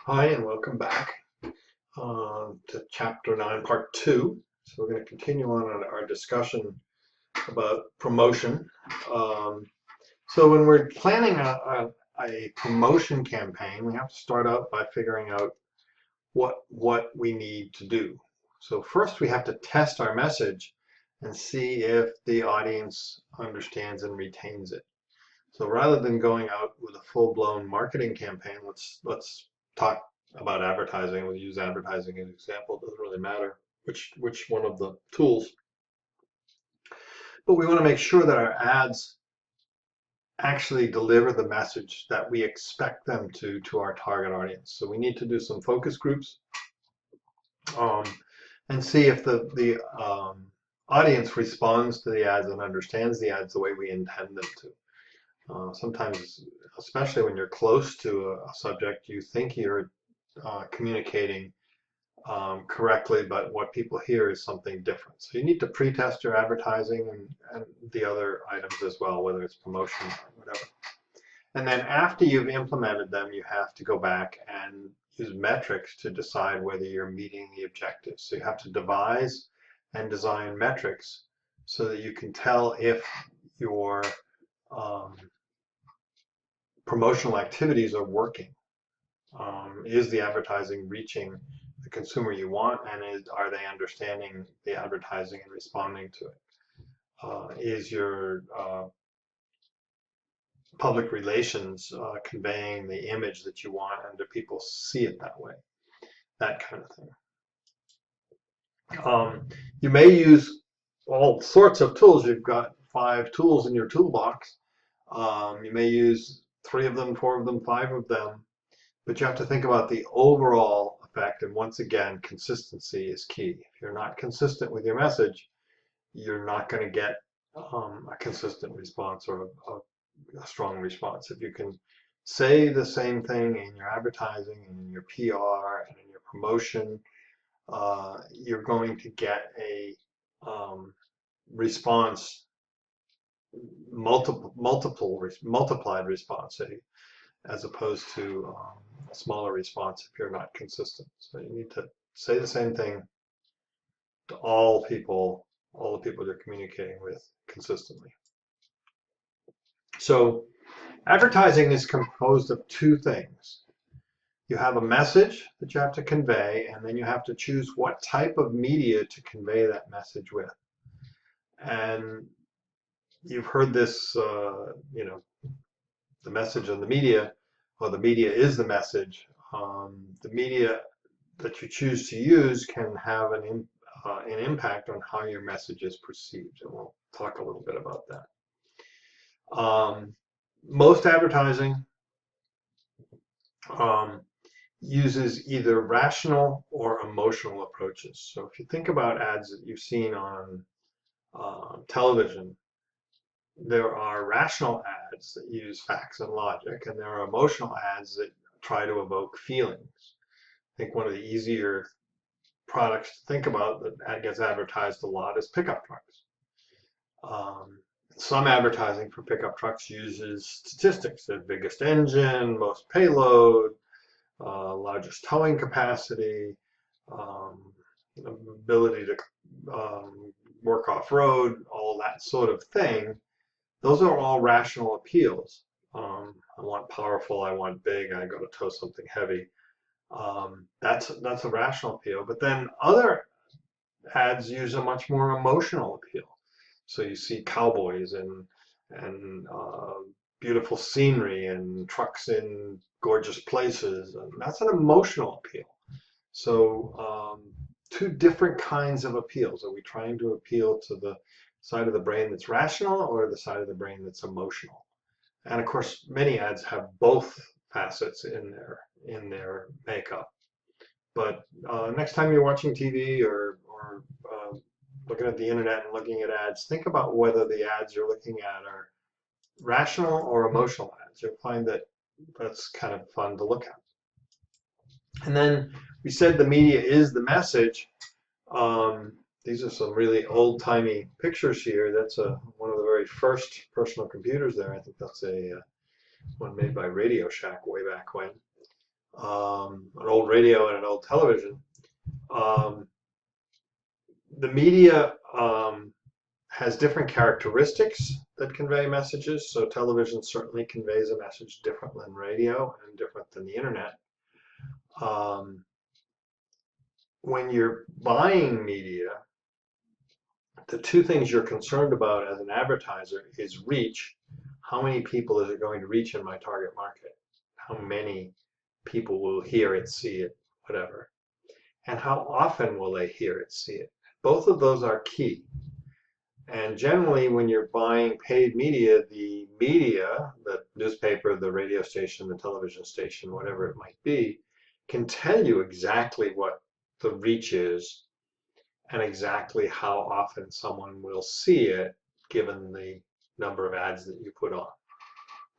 Hi, and welcome back to Chapter 9, Part 2. So we're going to continue on our discussion about promotion. Um, so when we're planning a promotion campaign, we have to start out by figuring out what we need to do. So first we have to test our message and see if the audience understands and retains it. So rather than going out with a full-blown marketing campaign, let's talk about advertising. We'll use advertising as an example. It doesn't really matter which one of the tools, but we want to make sure that our ads actually deliver the message that we expect them to our target audience. So we need to do some focus groups um, and see if the audience responds to the ads and understands the ads the way we intend them to. Sometimes, especially when you're close to a subject, you think you're communicating correctly, but what people hear is something different. So you need to pre-test your advertising and the other items as well, whether it's promotion or whatever. And then after you've implemented them, you have to go back and use metrics to decide whether you're meeting the objectives. So you have to devise and design metrics so that you can tell if your um, promotional activities are working. Is the advertising reaching the consumer you want, and are they understanding the advertising and responding to it? Is your public relations conveying the image that you want, and do people see it that way? That kind of thing. You may use all sorts of tools. You've got 5 tools in your toolbox. You may use 3 of them, 4 of them, 5 of them. But you have to think about the overall effect, and once again, consistency is key. If you're not consistent with your message, you're not going to get a consistent response or a strong response. If you can say the same thing in your advertising and in your PR and in your promotion, you're going to get a response, multiplied response, as opposed to a smaller response if you're not consistent. So you need to say the same thing to all the people you're communicating with consistently. So advertising is composed of 2 things. You have a message that you have to convey, and then you have to choose what type of media to convey that message with. And you've heard this, the message on the media, or the media is the message. The media that you choose to use can have an impact on how your message is perceived, and we'll talk a little bit about that. Most advertising uses either rational or emotional approaches. So if you think about ads that you've seen on television, there are rational ads that use facts and logic, and there are emotional ads that try to evoke feelings. I think one of the easier products to think about that gets advertised a lot is pickup trucks. Some advertising for pickup trucks uses statistics: the biggest engine, most payload, largest towing capacity, ability to work off-road, all that sort of thing. Those are all rational appeals. I want powerful, I want big, I got to tow something heavy. That's a rational appeal. But then other ads use a much more emotional appeal. So you see cowboys and beautiful scenery and trucks in gorgeous places, and that's an emotional appeal. So 2 different kinds of appeals. Are we trying to appeal to the side of the brain that's rational or the side of the brain that's emotional? And of course, many ads have both facets in their makeup. But next time you're watching TV or looking at the internet and looking at ads, think about whether the ads you're looking at are rational or emotional ads. You'll find that that's kind of fun to look at. And then we said the media is the message. These are some really old-timey pictures here. That's one of the very first personal computers there. I think that's one made by Radio Shack way back when. an old radio and an old television. Um, the media has different characteristics that convey messages. So television certainly conveys a message different than radio and different than the internet. Um, when you're buying media, the two things you're concerned about as an advertiser is reach. How many people is it going to reach in my target market? How many people will hear it, see it, whatever? And how often will they hear it, see it? Both of those are key. And generally, when you're buying paid media, the newspaper, the radio station, the television station, whatever it might be, can tell you exactly what the reach is and exactly how often someone will see it given the number of ads that you put on.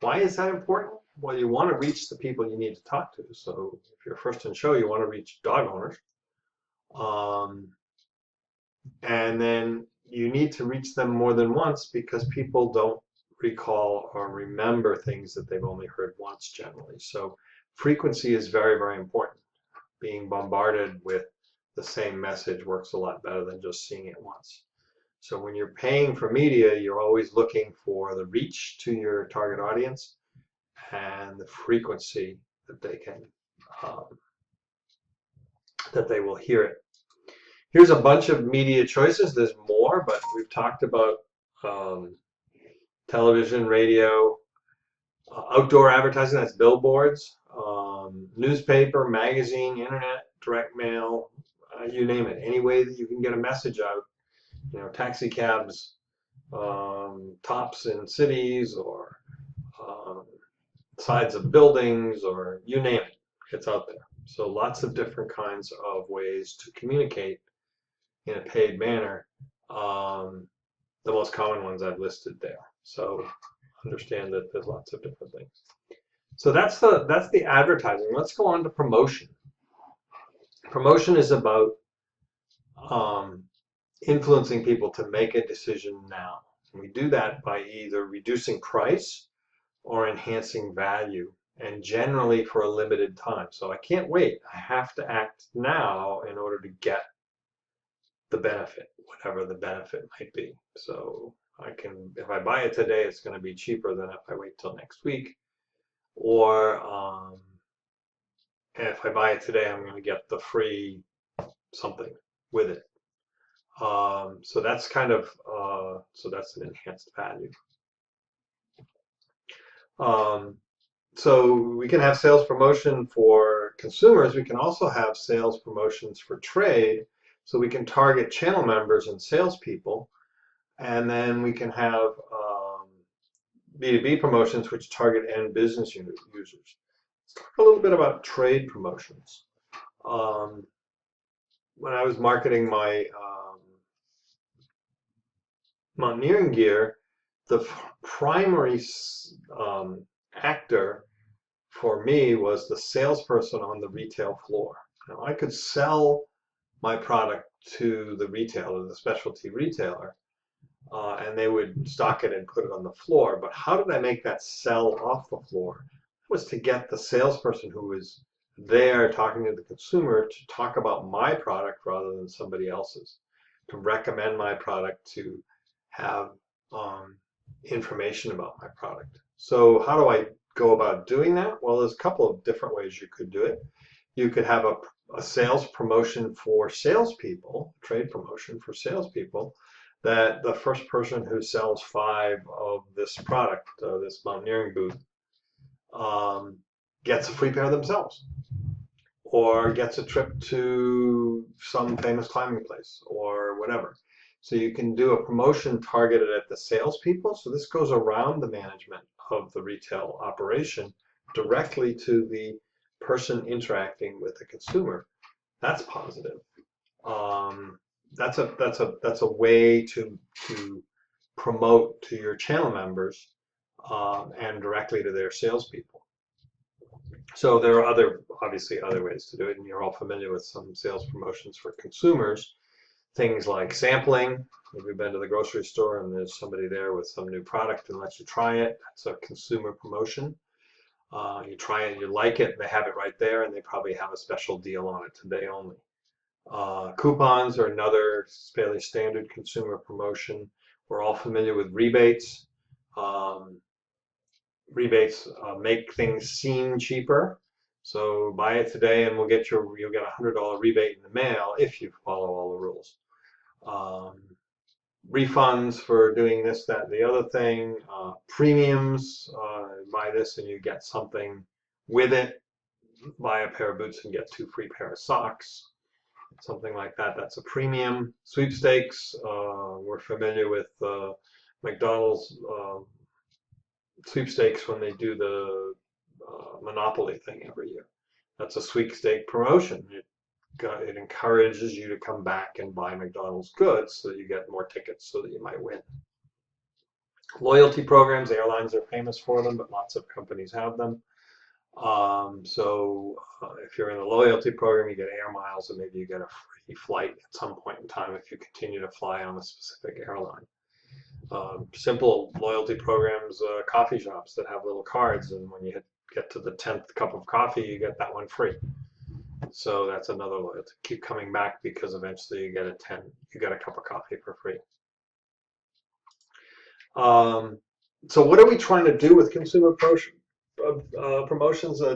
Why is that important? Well, you want to reach the people you need to talk to. So if you're first in show, you want to reach dog owners. And then you need to reach them more than once because people don't recall or remember things that they've only heard once generally. So frequency is very, very important. Being bombarded with the same message works a lot better than just seeing it once. So when you're paying for media, you're always looking for the reach to your target audience and the frequency that they can, that they will hear it. Here's a bunch of media choices. There's more, but we've talked about television, radio, outdoor advertising, that's billboards, newspaper, magazine, internet, direct mail, you name it. Any way that you can get a message out. You know, taxi cabs, tops in cities, or sides of buildings, or you name it. It's out there. So lots of different kinds of ways to communicate in a paid manner. The most common ones I've listed there. So understand that there's lots of different things. So that's the advertising. Let's go on to promotion. Promotion is about influencing people to make a decision now. And we do that by either reducing price or enhancing value, and generally for a limited time. So I can't wait. I have to act now in order to get the benefit, whatever the benefit might be. So I can, if I buy it today, it's going to be cheaper than if I wait till next week. Or if I buy it today, I'm going to get the free something with it. So that's kind of, so that's an enhanced value. So we can have sales promotion for consumers. We can also have sales promotions for trade. So we can target channel members and salespeople. And then we can have B2B promotions, which target end business users. Let's talk a little bit about trade promotions. When I was marketing my mountaineering gear, the primary actor for me was the salesperson on the retail floor. Now, I could sell my product to the retailer, the specialty retailer, and they would stock it and put it on the floor. But how did I make that sell off the floor? It was to get the salesperson who was there talking to the consumer to talk about my product rather than somebody else's, to recommend my product, to have information about my product. So how do I go about doing that? Well, there's a couple of different ways you could do it. You could have a sales promotion for salespeople, trade promotion for salespeople, that the first person who sells 5 of this product, this mountaineering boot, gets a free pair themselves, or gets a trip to some famous climbing place, or whatever. So you can do a promotion targeted at the salespeople. So this goes around the management of the retail operation directly to the person interacting with the consumer. That's positive. That's a way to promote to your channel members and directly to their salespeople. So there are obviously other ways to do it, and you're all familiar with some sales promotions for consumers. Things like sampling. If you've been to the grocery store and there's somebody there with some new product and lets you try it, that's a consumer promotion. You try it, you like it, they have it right there, and they probably have a special deal on it today only. Coupons are another fairly standard consumer promotion. We're all familiar with rebates. Um, Rebates make things seem cheaper. So buy it today and you'll get $100 rebate in the mail if you follow all the rules. Um, Refunds for doing this, that, and the other thing. Premiums, buy this and you get something with it. Buy a pair of boots and get 2 free pair of socks. Something like that. That's a premium. Sweepstakes, we're familiar with McDonald's sweepstakes when they do the Monopoly thing every year. That's a sweepstake promotion. It encourages you to come back and buy McDonald's goods so that you get more tickets so that you might win. Loyalty programs, airlines are famous for them, but lots of companies have them. If you're in a loyalty program, you get air miles, and maybe you get a free flight at some point in time if you continue to fly on a specific airline. Simple loyalty programs, coffee shops that have little cards, and when you get to the 10th cup of coffee, you get that one free. So that's another loyalty. Keep coming back because eventually you get a cup of coffee for free. So what are we trying to do with consumer promotions?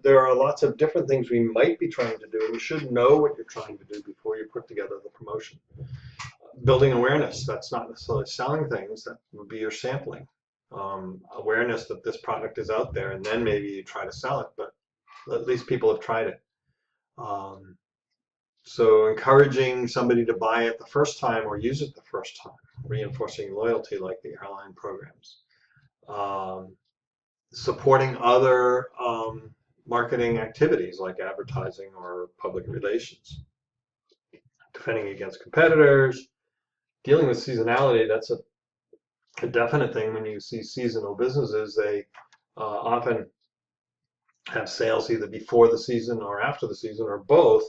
There are lots of different things we might be trying to do. You should know what you're trying to do before you put together the promotion. Building awareness, that's not necessarily selling things, that would be your sampling. Awareness that this product is out there, and then maybe you try to sell it, but at least people have tried it. So encouraging somebody to buy it the first time or use it the first time, reinforcing loyalty like the airline programs. Supporting other marketing activities like advertising or public relations. Defending against competitors. Dealing with seasonality, that's a definite thing. When you see seasonal businesses, they often have sales either before the season or after the season or both.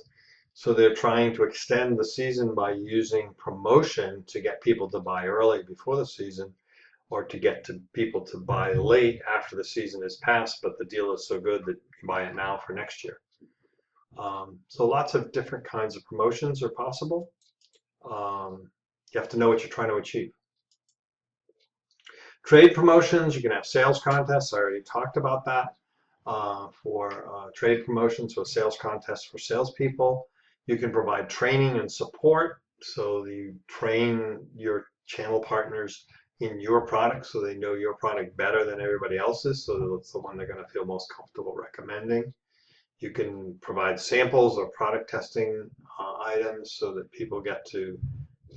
So they're trying to extend the season by using promotion to get people to buy early before the season, or to get people to buy late after the season is passed, but the deal is so good that you buy it now for next year. So lots of different kinds of promotions are possible. You have to know what you're trying to achieve. Trade promotions, you can have sales contests. I already talked about that. For trade promotions, so sales contests for salespeople. You can provide training and support, so you train your channel partners in your product so they know your product better than everybody else's, so that it's the one they're going to feel most comfortable recommending. You can provide samples or product testing items so that people get to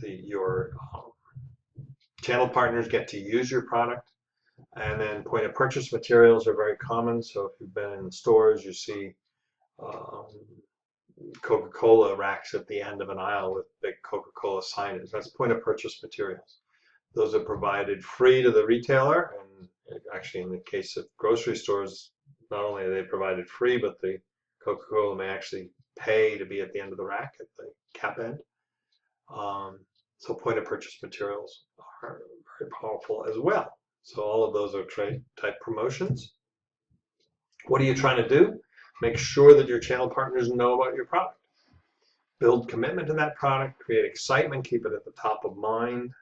your channel partners get to use your product. And then point of purchase materials are very common. So if you've been in the stores, you see Coca-Cola racks at the end of an aisle with big Coca-Cola signage. That's point of purchase materials. Those are provided free to the retailer, and actually in the case of grocery stores, not only are they provided free, but the Coca-Cola may actually pay to be at the end of the rack at the cap end. So point of purchase materials are very powerful as well. So all of those are trade type promotions. What are you trying to do? Make sure that your channel partners know about your product. Build commitment to that product, create excitement, keep it at the top of mind,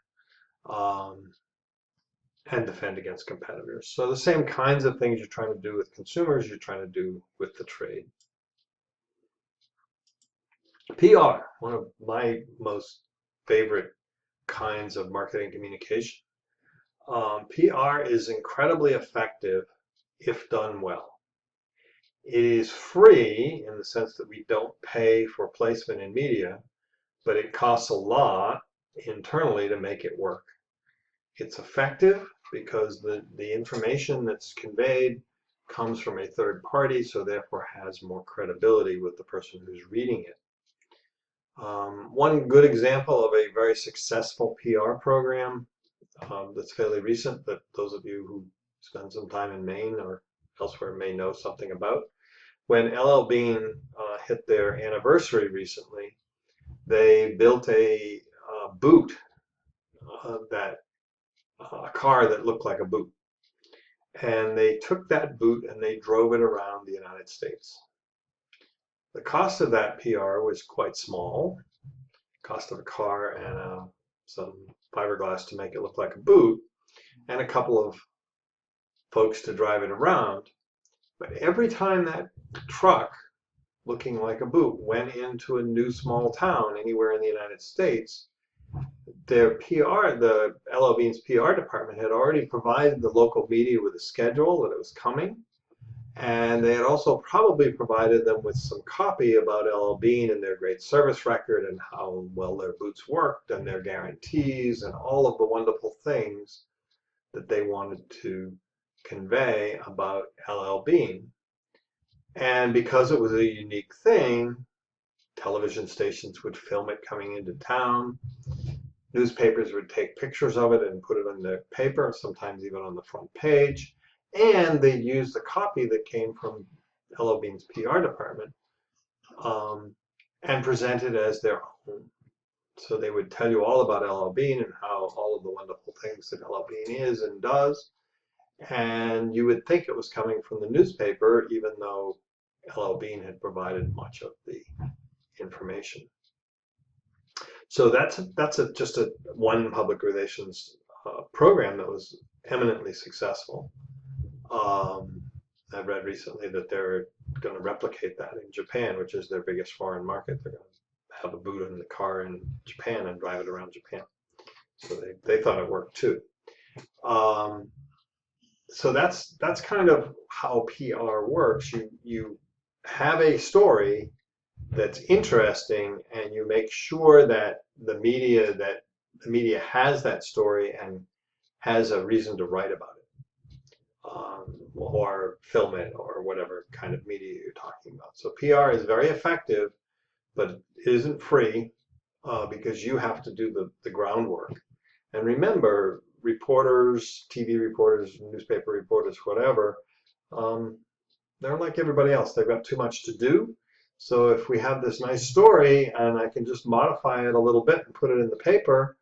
and defend against competitors. So the same kinds of things you're trying to do with consumers, you're trying to do with the trade. PR, one of my most favorite kinds of marketing communication. PR is incredibly effective if done well. It is free in the sense that we don't pay for placement in media, but it costs a lot internally to make it work. It's effective because the information that's conveyed comes from a third party, so therefore has more credibility with the person who's reading it. One good example of a very successful PR program that's fairly recent, that those of you who spend some time in Maine or elsewhere may know something about. When LL Bean hit their anniversary recently, they built a boot, a car that looked like a boot. and they took that boot and they drove it around the United States. The cost of that PR was quite small, cost of a car and some fiberglass to make it look like a boot, and a couple of folks to drive it around. But every time that truck looking like a boot went into a new small town anywhere in the United States, their PR, the LL Bean's PR department had already provided the local media with a schedule that it was coming, and they had also probably provided them with some copy about LL Bean and their great service record and how well their boots worked and their guarantees and all of the wonderful things that they wanted to convey about LL Bean. And because it was a unique thing, television stations would film it coming into town. Newspapers would take pictures of it and put it on their paper, sometimes even on the front page. And they'd use the copy that came from LL Bean's PR department and present it as their own. So they would tell you all about LL Bean and how all of the wonderful things that LL Bean is and does. And you would think it was coming from the newspaper, even though LL Bean had provided much of the information. So that's just a one public relations program that was eminently successful. I read recently that they're going to replicate that in Japan, which is their biggest foreign market. They're going to have a boot in the car in Japan and drive it around Japan. So they thought it worked too. So that's kind of how PR works. You have a story that's interesting, and you make sure that the media has that story and has a reason to write about it, or film it, or whatever kind of media you're talking about. So PR is very effective, but it isn't free because you have to do the groundwork. And remember, reporters, TV reporters, newspaper reporters, whatever, they're like everybody else. They've got too much to do. So if we have this nice story and I can just modify it a little bit and put it in the paper,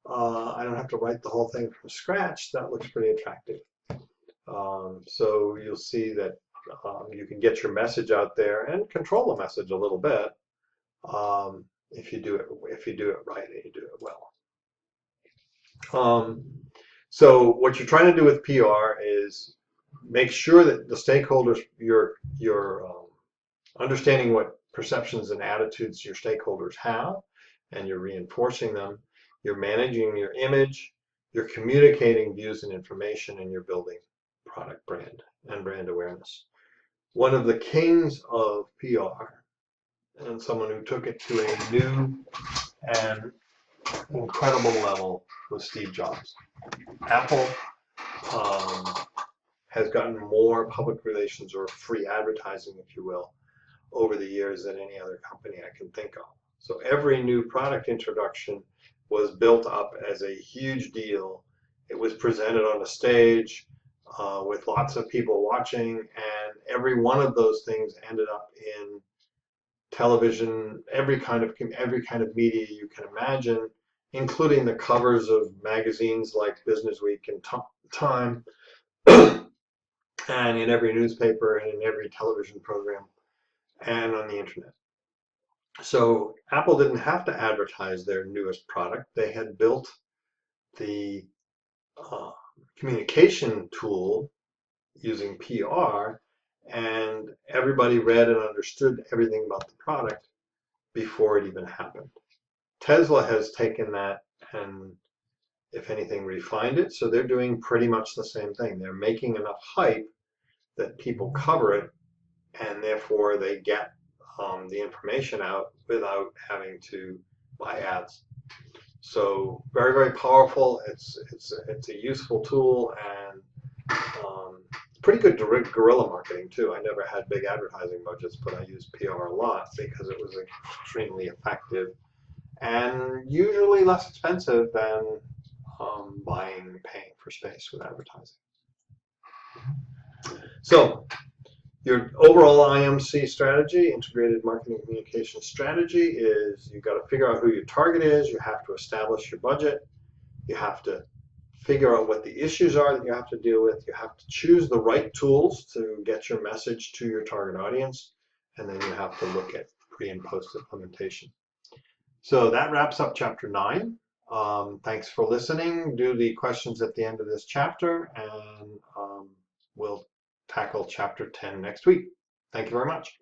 I don't have to write the whole thing from scratch. That looks pretty attractive. So you'll see that you can get your message out there and control the message a little bit if you do it right and you do it well. So what you're trying to do with PR is make sure that the stakeholders, you're understanding what perceptions and attitudes your stakeholders have, and you're reinforcing them. You're managing your image, you're communicating views and information, and you're building product brand and brand awareness. One of the kings of PR, and someone who took it to a new and incredible level, was Steve Jobs. Apple has gotten more public relations, or free advertising, if you will, over the years than any other company I can think of. So every new product introduction was built up as a huge deal. It was presented on a stage with lots of people watching, and every one of those things ended up in television, every kind of media you can imagine, including the covers of magazines like Business Week and Time, and in every newspaper and in every television program and on the internet. So Apple didn't have to advertise their newest product. They had built the communication tool using PR, and everybody read and understood everything about the product before it even happened. Tesla has taken that and, if anything, refined it. So they're doing pretty much the same thing. They're making enough hype that people cover it, and therefore they get the information out without having to buy ads. So very, very powerful. It's a useful tool, and pretty good guerrilla marketing too. I never had big advertising budgets, but I used PR a lot because it was extremely effective and usually less expensive than paying for space with advertising. So your overall IMC strategy, integrated marketing communication strategy, is you've got to figure out who your target is. You have to establish your budget. You have to figure out what the issues are that you have to deal with. You have to choose the right tools to get your message to your target audience, and then you have to look at pre and post implementation. So that wraps up chapter 9. Thanks for listening. Do the questions at the end of this chapter, and we'll tackle chapter 10 next week. Thank you very much.